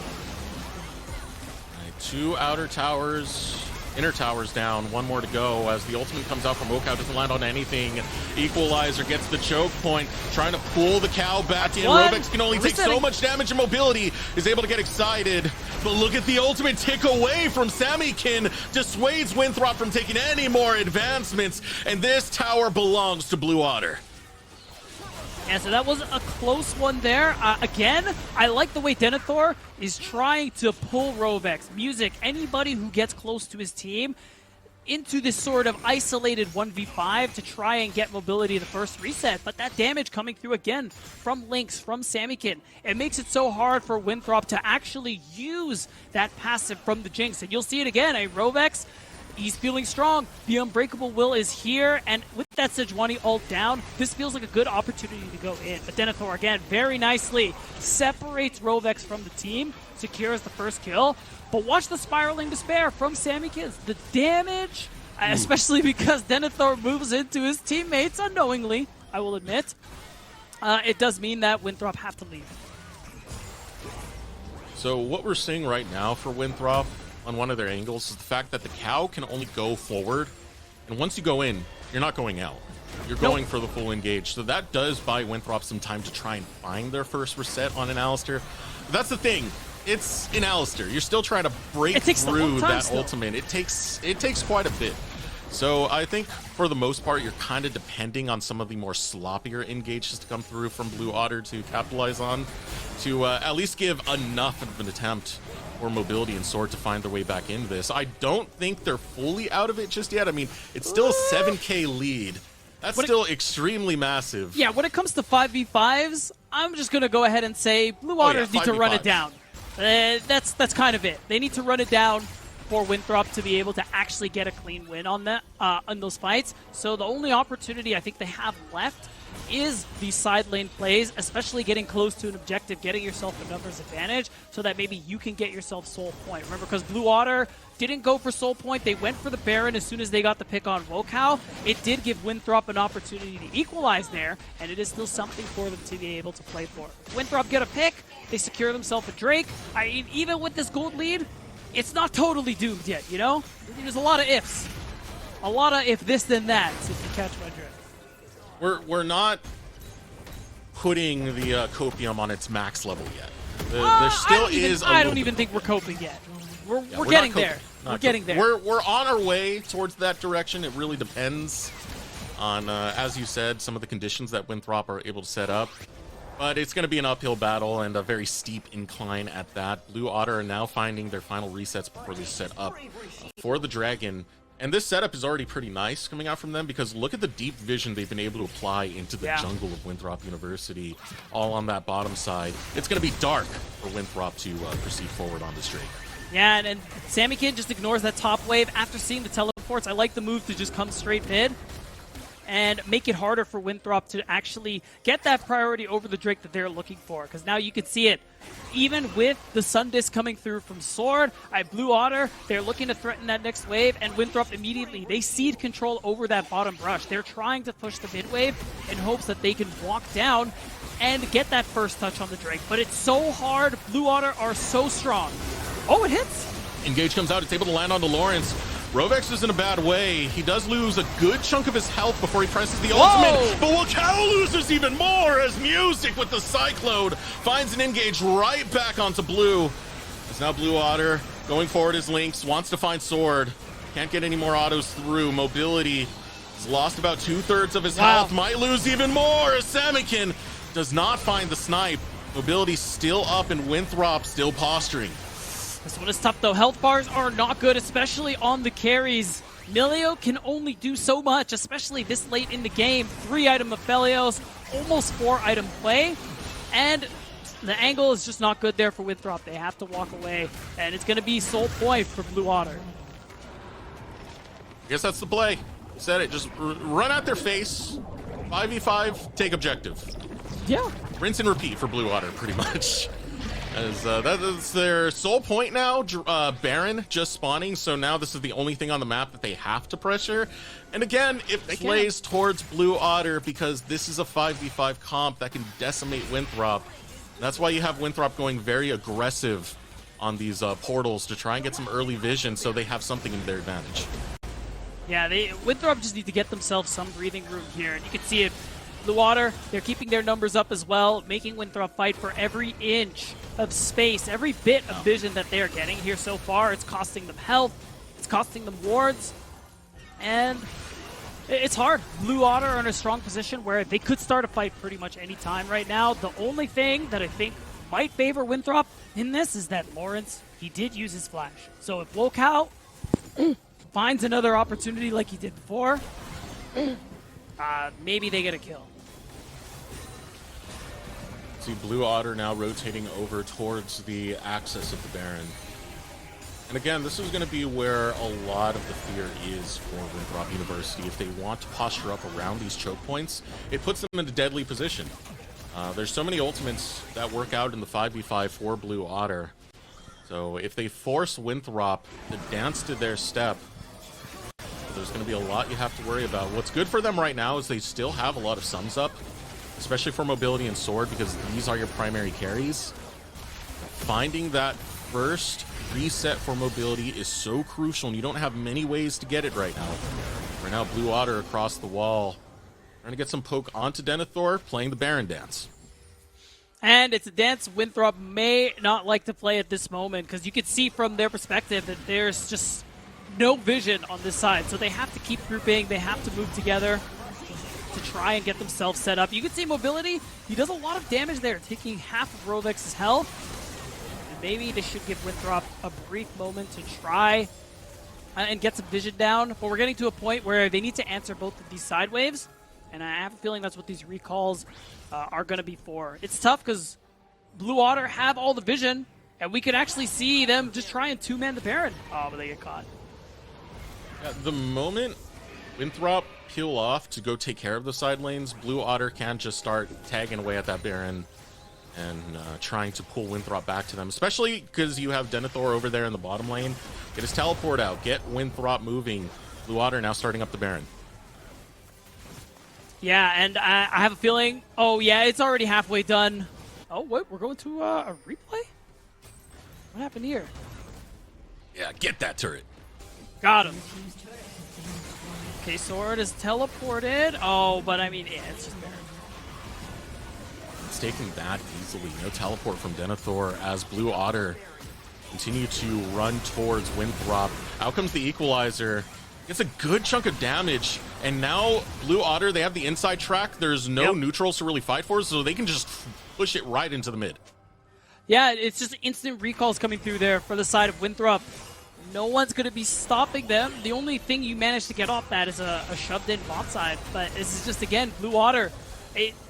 Right, 2 outer towers, inner towers down, 1 more to go as the ultimate comes out from Wokao, doesn't land on anything. Equalizer gets the choke point, trying to pull the cow back in. Rovex can only take so much damage, and mobility is able to get excited. But look at the ultimate tick away from Samykin, dissuades Winthrop from taking any more advancements, and this tower belongs to Blue Otter. Yeah, so that was a close one there. Again, I like the way Denethor is trying to pull Rovex, Music, anybody who gets close to his team into this sort of isolated 1v5 to try and get mobility the first reset. But that damage coming through again from Lynx, from Samykin, it makes it so hard for Winthrop to actually use that passive from the Jinx. And you'll see it again, Rovex, he's feeling strong. The Unbreakable Will is here, and with that Sejuani ult down, this feels like a good opportunity to go in. But Denethor, again, very nicely separates Rovex from the team, secures the first kill. But watch the Spiraling Despair from Samykin. The damage, especially because Denethor moves into his teammates unknowingly, I will admit, it does mean that Winthrop have to leave. So what we're seeing right now for Winthrop on one of their angles is the fact that the cow can only go forward, and once you go in, you're not going out. You're going for the full engage. So that does buy Winthrop some time to try and find their first reset on an Alistair. But that's the thing. It's an Alistair. You're still trying to break through that ultimate. It takes quite a bit. So I think for the most part, you're kind of depending on some of the more sloppier engages to come through from Blue Otter to capitalize on, to at least give enough of an attempt or mobility and Sword to find their way back into this. I don't think they're fully out of it just yet. I mean, it's still a 7K lead. That's still extremely massive. Yeah, when it comes to 5v5s, I'm just going to go ahead and say Blue Otters need to run it down. That's kind of it. They need to run it down for Winthrop to be able to actually get a clean win on that on those fights. So the only opportunity I think they have left is these side lane plays, especially getting close to an objective, getting yourself a numbers advantage so that maybe you can get yourself Soul Point. Remember, because Blue Otter didn't go for Soul Point, they went for the Baron as soon as they got the pick on Wokao. It did give Winthrop an opportunity to equalize there, and it is still something for them to be able to play for. If Winthrop get a pick, they secure themselves a Drake. Even with this gold lead, it's not totally doomed yet, you know? There's a lot of ifs. A lot of if this then that, if you catch my drift. We're not putting the copium on its max level yet. There still is. I don't even think we're coping yet. We're getting there. We're getting there. We're on our way towards that direction. It really depends on, as you said, some of the conditions that Winthrop are able to set up. But it's going to be an uphill battle and a very steep incline at that. Blue Otter are now finding their final resets before they set up for the Dragon. And this setup is already pretty nice coming out from them, because look at the deep vision they've been able to apply into the jungle of Winthrop University, all on that bottom side. It's going to be dark for Winthrop to proceed forward on this Drake. Yeah, and Samykin just ignores that top wave after seeing the teleports. I like the move to just come straight mid and make it harder for Winthrop to actually get that priority over the Drake that they're looking for. Because now you can see it. Even with the Sun Disc coming through from Sword, Blue Otter, they're looking to threaten that next wave, and Winthrop immediately, they cede control over that bottom brush. They're trying to push the mid wave in hopes that they can walk down and get that first touch on the Drake. But it's so hard. Blue Otter are so strong. Oh, it hits! Engage comes out. It's able to land on the Lawrence. Rovex is in a bad way. He does lose a good chunk of his health before he presses the ultimate, but Wokao loses even more as Music with the Cyclone finds an engage right back onto Blue. It's now Blue Otter going forward as Lynx, wants to find Sword. Can't get any more autos through. Mobility has lost about 2/3 of his health. Might lose even more. Samikin does not find the snipe. Mobility still up and Winthrop still posturing. This one is tough though. Health bars are not good, especially on the carries. Milio can only do so much, especially this late in the game. 3-item Aphelios, almost 4-item play, and the angle is just not good there for Winthrop. They have to walk away, and it's going to be sole point for Blue Otter. I guess that's the play. Said it. Just run at their face. 5v5, take objective. Yeah. Rinse and repeat for Blue Otter, pretty much. As that is their sole point now. Baron just spawning, so now this is the only thing on the map that they have to pressure. And again, it plays towards Blue Otter because this is a 5v5 comp that can decimate Winthrop. That's why you have Winthrop going very aggressive on these portals to try and get some early vision so they have something in their advantage. Yeah, Winthrop just need to get themselves some breathing room here, and you can see it. Blue Otter, they're keeping their numbers up as well, making Winthrop fight for every inch of space, every bit of vision that they're getting here so far. It's costing them health, it's costing them wards, and it's hard. Blue Otter are in a strong position where they could start a fight pretty much any time right now. The only thing that I think might favor Winthrop in this is that Lawrence, he did use his flash. So if Wokow finds another opportunity like he did before, maybe they get a kill. See Blue Otter now rotating over towards the axis of the Baron. And again, this is going to be where a lot of the fear is for Winthrop University. If they want to posture up around these choke points, it puts them in a deadly position. There's so many ultimates that work out in the 5v5 for Blue Otter. So if they force Winthrop to dance to their step, there's going to be a lot you have to worry about. What's good for them right now is they still have a lot of sums up, especially for Mobility and Sword, because these are your primary carries. Finding that first reset for Mobility is so crucial, and you don't have many ways to get it right now. Right now, Blue Otter across the wall, trying to get some poke onto Denethor, playing the Baron dance. And it's a dance Winthrop may not like to play at this moment, because you can see from their perspective that there's just no vision on this side. So they have to keep grouping, they have to move together to try and get themselves set up. You can see Mobility, he does a lot of damage there, taking half of Rovex's health. And maybe they should give Winthrop a brief moment to try and get some vision down. But we're getting to a point where they need to answer both of these side waves. And I have a feeling that's what these recalls are going to be for. It's tough because Blue Otter have all the vision, and we could actually see them just try and two-man the Baron. Oh, but they get caught. The moment Winthrop peel off to go take care of the side lanes, Blue Otter can just start tagging away at that Baron and trying to pull Winthrop back to them, especially because you have Denethor over there in the bottom lane. Get his teleport out, get Winthrop moving. Blue Otter now starting up the Baron. Yeah, and I have a feeling, oh yeah, it's already halfway done. Oh, wait, we're going to a replay? What happened here? Yeah, get that turret. Got him. Okay, Sword is teleported. Oh, but I mean, yeah, it's just there. It's taken that easily. No teleport from Denethor as Blue Otter continue to run towards Winthrop. Out comes the Equalizer. Gets a good chunk of damage. And now Blue Otter, they have the inside track. There's no neutrals to really fight for, so they can just push it right into the mid. Yeah, it's just instant recalls coming through there for the side of Winthrop. No one's going to be stopping them. The only thing you manage to get off that is a shoved-in bot side. But this is just, again, Blue Otter.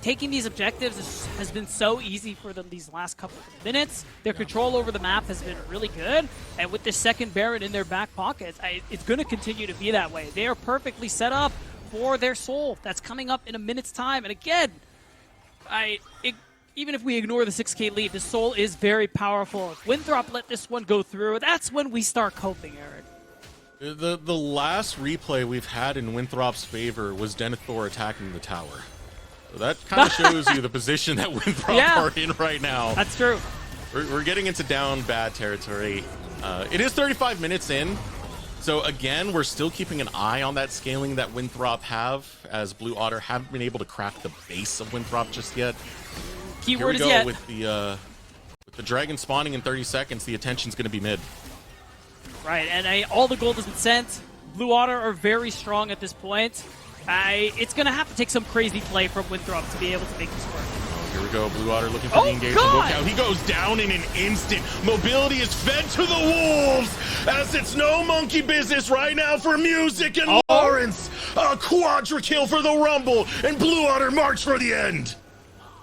Taking these objectives has been so easy for them these last couple of minutes. Their control over the map has been really good. And with this second Baron in their back pockets, it's going to continue to be that way. They are perfectly set up for their soul that's coming up in a minute's time. And again, even if we ignore the 6K lead, the soul is very powerful. If Winthrop let this one go through, that's when we start coping, Eric. The last replay we've had in Winthrop's favor was Denethor attacking the tower. So that kind of shows you the position that Winthrop are in right now. That's true. We're getting into down bad territory. It is 35 minutes in. So again, we're still keeping an eye on that scaling that Winthrop have, as Blue Otter haven't been able to crack the base of Winthrop just yet. Keyword Here is we go yet. with With the dragon spawning in 30 seconds, the attention's going to be mid. Right, and all the gold has been sent. Blue Otter are very strong at this point. It's going to have to take some crazy play from Winthrop to be able to make this work. Here we go, Blue Otter looking for the engagement. Look out, he goes down in an instant. Mobility is fed to the wolves, as it's no monkey business right now for Music and Lawrence. A quadra kill for the Rumble, and Blue Otter march for the end.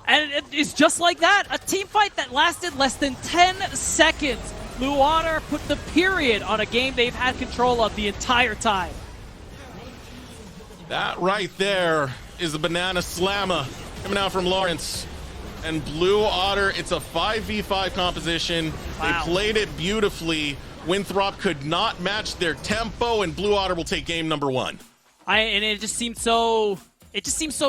And it's just like that, a team fight that lasted less than 10 seconds. Blue Otter put the period on a game they've had control of the entire time. That right there is a banana slammer coming out from Lawrence. And Blue Otter, it's a 5v5 composition. Wow. They played it beautifully. Winthrop could not match their tempo, and Blue Otter will take game number 1. And it just seemed so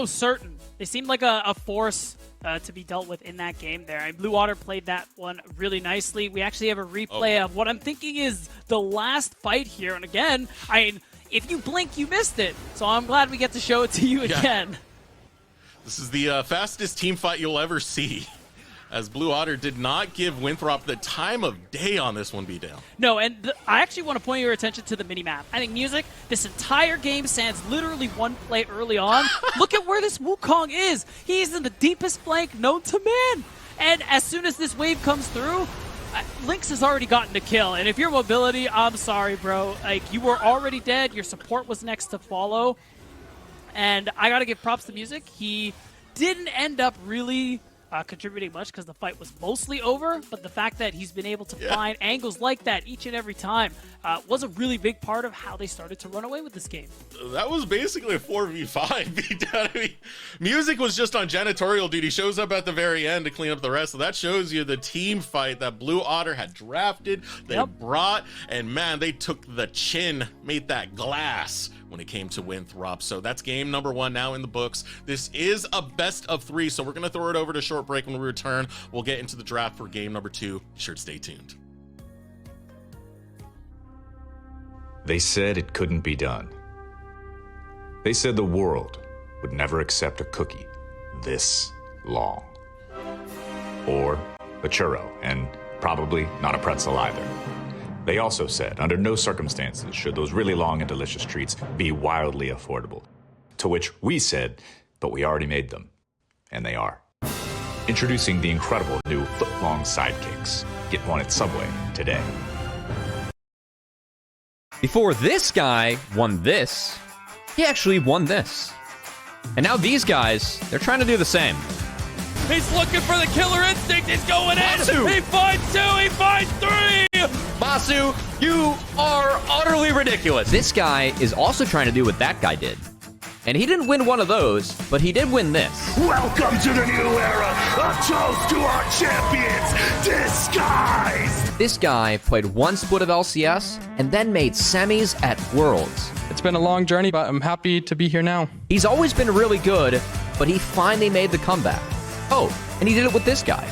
certain. They seemed like a force to be dealt with in that game there. And Blue Otter played that one really nicely. We actually have a replay of what I'm thinking is the last fight here. And again, if you blink, you missed it. So I'm glad we get to show it to you again. This is the fastest team fight you'll ever see, as Blue Otter did not give Winthrop the time of day on this one beatdown. No, and I actually want to point your attention to the minimap. I think Music, this entire game sans literally one play early on. Look at where this Wukong is. He's in the deepest flank known to man. And as soon as this wave comes through, Lynx has already gotten a kill. And if you're Mobility, I'm sorry, bro. Like, you were already dead. Your support was next to follow. And I got to give props to Music. He didn't end up really contributing much because the fight was mostly over, but the fact that he's been able to find angles like that each and every time was a really big part of how they started to run away with this game. That was basically a 4v5 beatdown. I mean, Music was just on janitorial duty, shows up at the very end to clean up the rest. So that shows you the team fight that Blue Otter had drafted, they brought, and man, they took the chin, made that glass when it came to Winthrop. So that's game number 1 now in the books. This is a best of 3, so we're going to throw it over to short break. When we return, we'll get into the draft for game number 2. Be sure to stay tuned. They said it couldn't be done. They said the world would never accept a cookie this long. Or a churro, and probably not a pretzel either. They also said, under no circumstances should those really long and delicious treats be wildly affordable. To which we said, but we already made them. And they are. Introducing the incredible new foot-long sidekicks. Get one at Subway today. Before this guy won this, he actually won this. And now these guys, they're trying to do the same. He's looking for the killer instinct. He's going Basu! in. He finds 2. He finds 3. Basu, you are utterly ridiculous. This guy is also trying to do what that guy did. And he didn't win one of those, but he did win this. Welcome to the new era. A toast to our champions, disguised. This guy played one split of LCS and then made semis at Worlds. It's been a long journey, but I'm happy to be here now. He's always been really good, but he finally made the comeback. Oh, and he did it with this guy.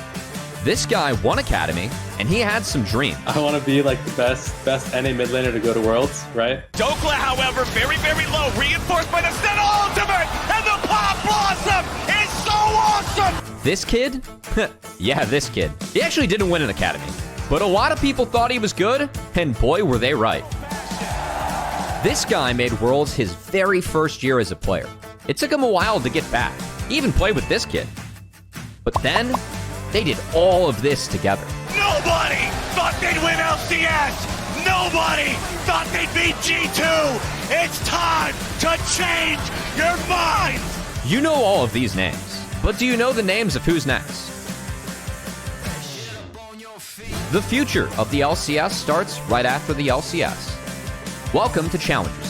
This guy won Academy, and he had some dreams. I want to be like the best NA mid laner to go to Worlds, right? Dokla, however, very, very low. Reinforced by the Senna ultimate, and the Pop Blossom is so awesome! This kid? Yeah, this kid. He actually didn't win an Academy, but a lot of people thought he was good, and boy, were they right. This guy made Worlds his very first year as a player. It took him a while to get back. He even played with this kid. But then, they did all of this together. Nobody thought they'd win LCS! Nobody thought they'd beat G2! It's time to change your mind! You know all of these names, but do you know the names of who's next? The future of the LCS starts right after the LCS. Welcome to Challengers.